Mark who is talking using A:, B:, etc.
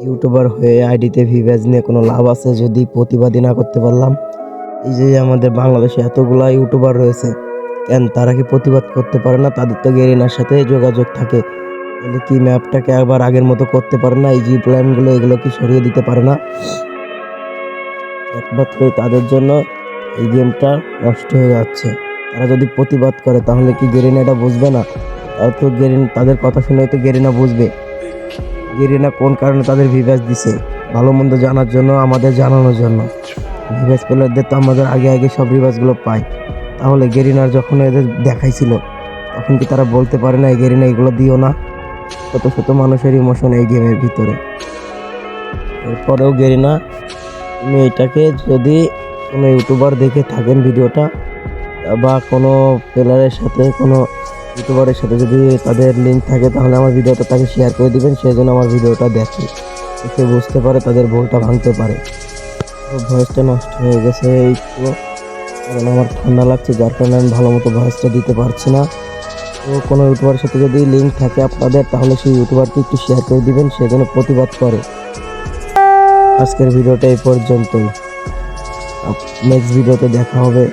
A: YouTuber হয়ে আইডিতে viewers নিয়ে কোনো লাভ আছে যদি প্রতিবাদই না করতে পারলাম? এই যে আমাদের বাংলাদেশে এতগুলা ইউটিউবার রয়েছে, কেন তারা কি প্রতিবাদ করতে পারে না? তাদের তো গেরিনার সাথে যোগাযোগ থাকে। তাহলে কি ম্যাপটাকে আবার আগের মতো করতে পারে না? এই যে প্ল্যানগুলো এগুলো কি সরিয়ে দিতে পারে না? একমাত্র তাদের জন্য এই গেমটা নষ্ট হয়ে যাচ্ছে। তারা যদি প্রতিবাদ করে তাহলে কি গেরিনা এটা বুঝবে না? তারা তো তাদের কথা শুনে তো গেরিনা বুঝবে। গেরিনা কোন কারণে তাদের ভিউয়ার্স দিছে, ভালো মন্দ জানার জন্য, আমাদের জানানোর জন্য। ভিউয়ার্স পেলারদের তো আমাদের আগে আগে সব রিভার্সগুলো পাই। তাহলে গেরিনার যখন এদের দেখাইছিল তখন কি তারা বলতে পারে না এই গেরিনা এগুলো দিও না? শত শত মানুষের ইমোশন এই গেমের ভিতরে। এরপরেও গেরিনা, তুমি এটাকে যদি কোনো ইউটিউবার দেখে থাকেন ভিডিওটা, বা কোনো প্লেয়ারের সাথে কোনো ইউটিউবারের সাথে যদি তাদের লিঙ্ক থাকে তাহলে আমার ভিডিওটা তাকে শেয়ার করে দিবেন, সে যেন আমার ভিডিওটা দেখে, সে বুঝতে পারে, তাদের ভুলটা ভাঙতে পারে। তো ভয়েসটা নষ্ট হয়ে গেছে একটু, কারণ আমার ঠান্ডা লাগছে, যার কারণে আমি ভালো মতো ভয়েসটা দিতে পারছি না। তো কোনো ইউটিউবারের সাথে যদি লিঙ্ক থাকে আপনাদের, তাহলে সেই ইউটিউবারকে একটু শেয়ার করে দিবেন, সে যেন প্রতিবাদ করে। আজকের ভিডিওটা এই পর্যন্তই, নেক্সট ভিডিওতে দেখা হবে।